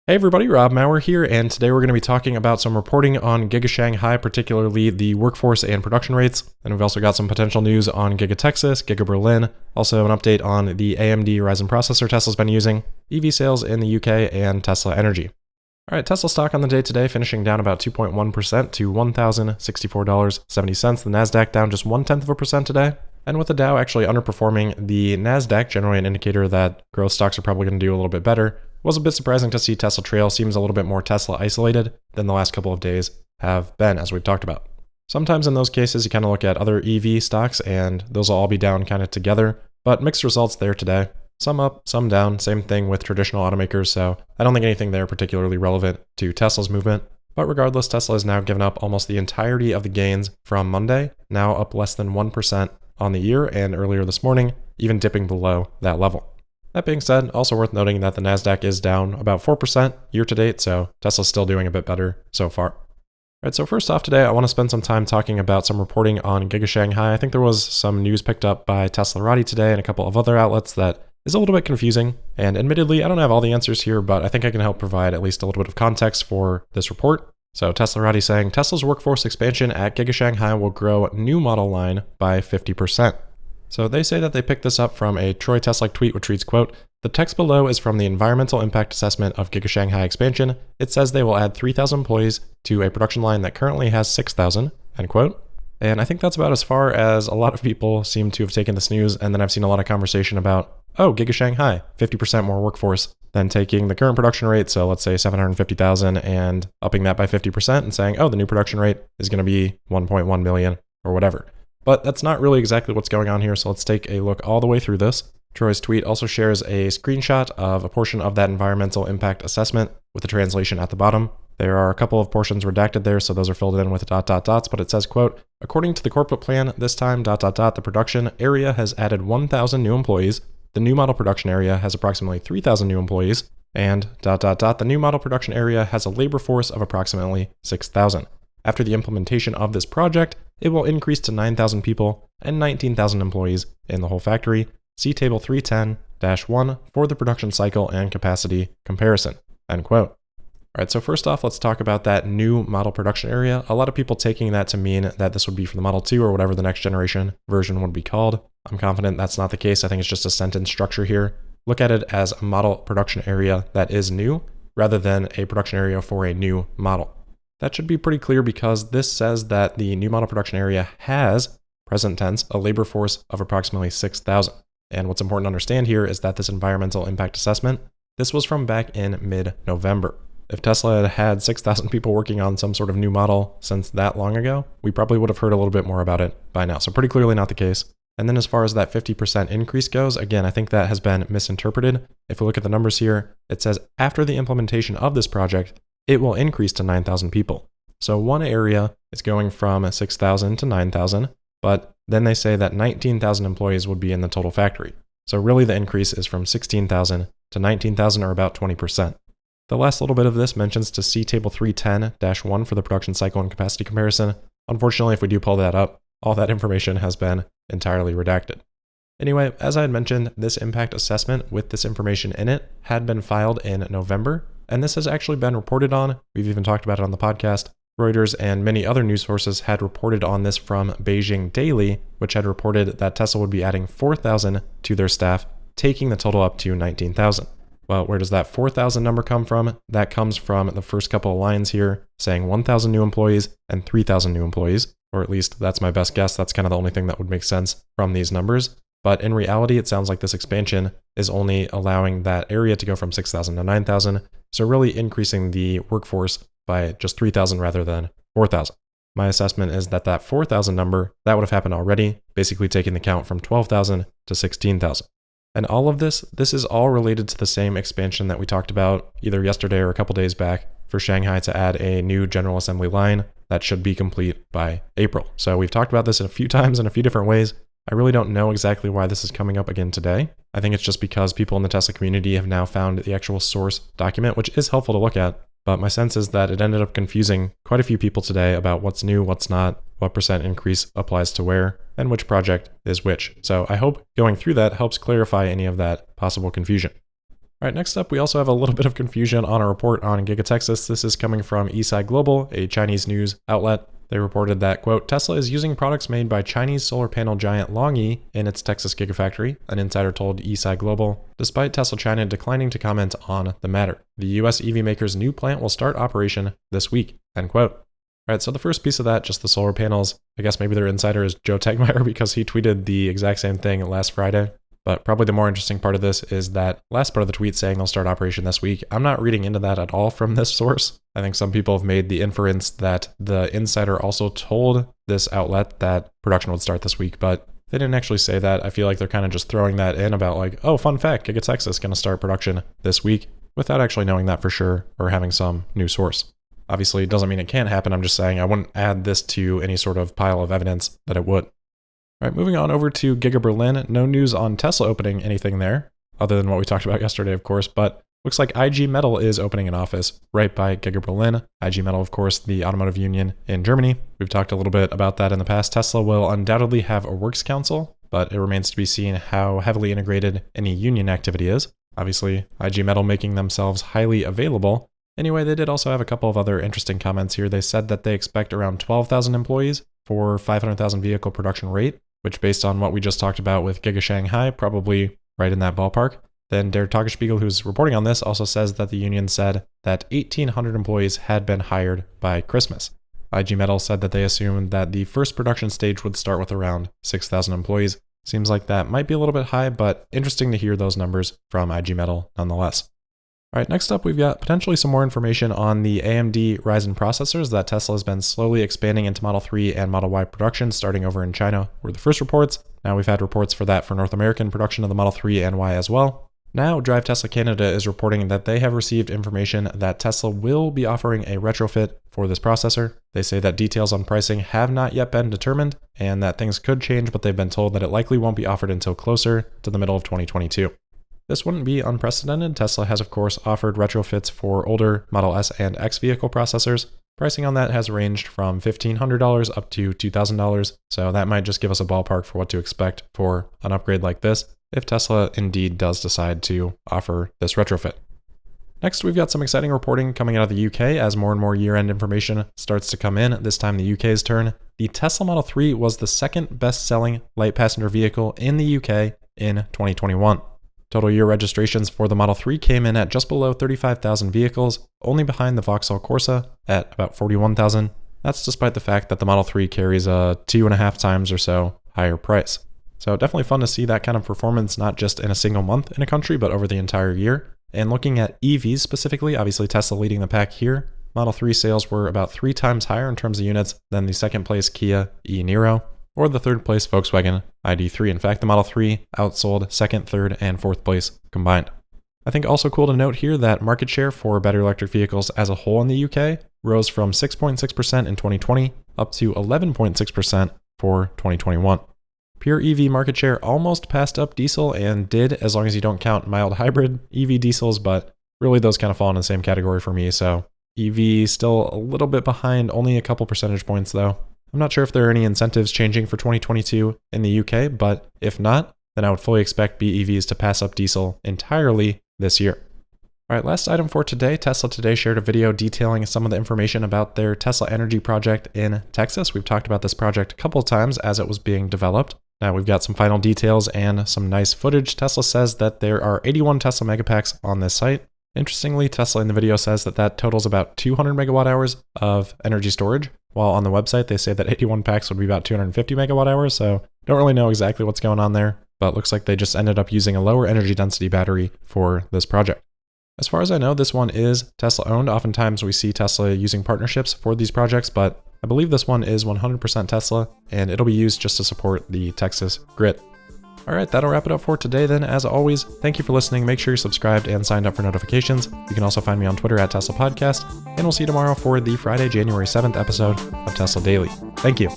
Hey everybody, Rob Maurer here, and today we're going to be talking about some reporting on Giga Shanghai, particularly the workforce and production rates. And we've also got some potential news on Giga Texas, Giga Berlin, also an update on the AMD Ryzen processor Tesla's been using, EV sales in the UK, and Tesla Energy. Alright, Tesla stock on the day today finishing down about 2.1% to $1,064.70. The Nasdaq down just 0.1% today. And with the Dow actually underperforming the Nasdaq, generally an indicator that growth stocks are probably going to do a little bit better, it was a bit surprising to see Tesla trail. Seems a little bit more Tesla isolated than the last couple of days have been, as we've talked about. Sometimes in those cases, you kind of look at other EV stocks and those will all be down kind of together, but mixed results there today. Some up, some down, same thing with traditional automakers, so I don't think anything there particularly relevant to Tesla's movement. But regardless, Tesla has now given up almost the entirety of the gains from Monday, now up less than 1% on the year, and earlier this morning, even dipping below that level. That being said, also worth noting that the Nasdaq is down about 4% year to date, so Tesla's still doing a bit better so far. Alright, so first off today, I want to spend some time talking about some reporting on Giga Shanghai. I think there was some news picked up by Teslarati today and a couple of other outlets that is a little bit confusing, and admittedly, I don't have all the answers here, but I think I can help provide at least a little bit of context for this report. So Teslarati saying, Tesla's workforce expansion at Giga Shanghai will grow new model line by 50%. So they say that they picked this up from a Troy Cherasaro tweet, which reads, quote, "The text below is from the environmental impact assessment of Giga Shanghai expansion. It says they will add 3,000 employees to a production line that currently has 6,000, end quote. And I think that's about as far as a lot of people seem to have taken this news. And then I've seen a lot of conversation about, oh, Giga Shanghai, 50% more workforce than taking the current production rate. So let's say 750,000 and upping that by 50% and saying, oh, the new production rate is going to be 1.1 million or whatever. But that's not really exactly what's going on here, so let's take a look all the way through this. Troy's tweet also shares a screenshot of a portion of that environmental impact assessment with the translation at the bottom. There are a couple of portions redacted there, so those are filled in with ... but it says, quote, "According to the corporate plan, this time ... the production area has added 1,000 new employees. The new model production area has approximately 3,000 new employees, and ... the new model production area has a labor force of approximately 6,000. After the implementation of this project, it will increase to 9,000 people and 19,000 employees in the whole factory. See table 310-1 for the production cycle and capacity comparison," end quote. All right, so first off, let's talk about that new model production area. A lot of people taking that to mean that this would be for the Model 2 or whatever the next generation version would be called. I'm confident that's not the case. I think it's just a sentence structure here. Look at it as a model production area that is new rather than a production area for a new model. That should be pretty clear because this says that the new model production area has, present tense, a labor force of approximately 6,000. And what's important to understand here is that this environmental impact assessment, this was from back in mid-November. If Tesla had had 6,000 people working on some sort of new model since that long ago, we probably would have heard a little bit more about it by now. So pretty clearly not the case. And then as far as that 50% increase goes, again, I think that has been misinterpreted. If we look at the numbers here, it says after the implementation of this project, it will increase to 9,000 people. So one area is going from 6,000 to 9,000, but then they say that 19,000 employees would be in the total factory. So really the increase is from 16,000 to 19,000 or about 20%. The last little bit of this mentions to see table 310-1 for the production cycle and capacity comparison. Unfortunately, if we do pull that up, all that information has been entirely redacted. Anyway, as I had mentioned, this impact assessment with this information in it had been filed in November, and this has actually been reported on. We've even talked about it on the podcast. Reuters and many other news sources had reported on this from Beijing Daily, which had reported that Tesla would be adding 4,000 to their staff, taking the total up to 19,000. Well, where does that 4,000 number come from? That comes from the first couple of lines here saying 1,000 new employees and 3,000 new employees, or at least that's my best guess. That's kind of the only thing that would make sense from these numbers. But in reality, it sounds like this expansion is only allowing that area to go from 6,000 to 9,000. So really increasing the workforce by just 3,000 rather than 4,000. My assessment is that that 4,000 number, that would have happened already, basically taking the count from 12,000 to 16,000. And all of this is all related to the same expansion that we talked about either yesterday or a couple days back for Shanghai to add a new general assembly line that should be complete by April. So we've talked about this a few times in a few different ways. I really don't know exactly why this is coming up again today. I think it's just because people in the Tesla community have now found the actual source document, which is helpful to look at. But my sense is that it ended up confusing quite a few people today about what's new, what's not, what percent increase applies to where, and which project is which. So I hope going through that helps clarify any of that possible confusion. All right, next up, we also have a little bit of confusion on a report on Giga Texas. This is coming from Eastside Global, a Chinese news outlet. They reported that, quote, Tesla is using products made by Chinese solar panel giant LONGi in its Texas Gigafactory, an insider told Eastside Global, despite Tesla China declining to comment on the matter. The US EV maker's new plant will start operation this week, end quote. All right, so the first piece of that, just the solar panels. I guess maybe their insider is Joe Tegmeyer because he tweeted the exact same thing last Friday. But probably the more interesting part of this is that last part of the tweet saying they'll start operation this week. I'm not reading into that at all from this source. I think some people have made the inference that the insider also told this outlet that production would start this week, but they didn't actually say that. I feel like they're kind of just throwing that in about like, oh, fun fact, Giga Texas is going to start production this week without actually knowing that for sure or having some new source. Obviously, it doesn't mean it can't happen. I'm just saying I wouldn't add this to any sort of pile of evidence that it would. All right, moving on over to Giga Berlin. No news on Tesla opening anything there, other than what we talked about yesterday, of course, but looks like IG Metall is opening an office right by Giga Berlin. IG Metall, of course, the automotive union in Germany. We've talked a little bit about that in the past. Tesla will undoubtedly have a works council, but it remains to be seen how heavily integrated any union activity is. Obviously, IG Metall making themselves highly available. Anyway, they did also have a couple of other interesting comments here. They said that they expect around 12,000 employees for 500,000 vehicle production rate, which based on what we just talked about with Giga Shanghai, probably right in that ballpark. Then Der Tagesspiegel, who's reporting on this, also says that the union said that 1,800 employees had been hired by Christmas. IG Metall said that they assumed that the first production stage would start with around 6,000 employees. Seems like that might be a little bit high, but interesting to hear those numbers from IG Metall nonetheless. All right, next up, we've got potentially some more information on the AMD Ryzen processors that Tesla has been slowly expanding into Model 3 and Model Y production, starting over in China, were the first reports. Now we've had reports for that for North American production of the Model 3 and Y as well. Now, Drive Tesla Canada is reporting that they have received information that Tesla will be offering a retrofit for this processor. They say that details on pricing have not yet been determined and that things could change, but they've been told that it likely won't be offered until closer to the middle of 2022. This wouldn't be unprecedented. Tesla has, of course, offered retrofits for older Model S and X vehicle processors. Pricing on that has ranged from $1,500 up to $2,000, so that might just give us a ballpark for what to expect for an upgrade like this, if Tesla indeed does decide to offer this retrofit. Next, we've got some exciting reporting coming out of the UK as more and more year-end information starts to come in, this time the UK's turn. The Tesla Model 3 was the second best-selling light passenger vehicle in the UK in 2021. Total year registrations for the Model 3 came in at just below 35,000 vehicles, only behind the Vauxhall Corsa at about 41,000. That's despite the fact that the Model 3 carries a 2.5 times or so higher price. So definitely fun to see that kind of performance, not just in a single month in a country, but over the entire year. And looking at EVs specifically, obviously Tesla leading the pack here. Model 3 sales were about 3 times higher in terms of units than the second place Kia e-Niro, or the third place Volkswagen ID3. In fact, the Model 3 outsold second, third, and fourth place combined. I think also cool to note here that market share for battery electric vehicles as a whole in the UK rose from 6.6% in 2020 up to 11.6% for 2021. Pure EV market share almost passed up diesel and did, as long as you don't count mild hybrid EV diesels, but really those kind of fall in the same category for me. So EV still a little bit behind, only a couple percentage points though. I'm not sure if there are any incentives changing for 2022 in the UK, but if not, then I would fully expect BEVs to pass up diesel entirely this year. All right, last item for today. Tesla today shared a video detailing some of the information about their Tesla Energy project in Texas. We've talked about this project a couple of times as it was being developed. Now we've got some final details and some nice footage. Tesla says that there are 81 Tesla Megapacks on this site. Interestingly, Tesla in the video says that that totals about 200 megawatt hours of energy storage, while on the website they say that 81 packs would be about 250 megawatt hours, so don't really know exactly what's going on there, but looks like they just ended up using a lower energy density battery for this project. As far as I know, this one is Tesla owned. Oftentimes we see Tesla using partnerships for these projects, but I believe this one is 100% Tesla, and it'll be used just to support the Texas grid. All right, that'll wrap it up for today then. As always, thank you for listening. Make sure you're subscribed and signed up for notifications. You can also find me on Twitter at Tesla Podcast, and we'll see you tomorrow for the Friday, January 7th episode of Tesla Daily. Thank you.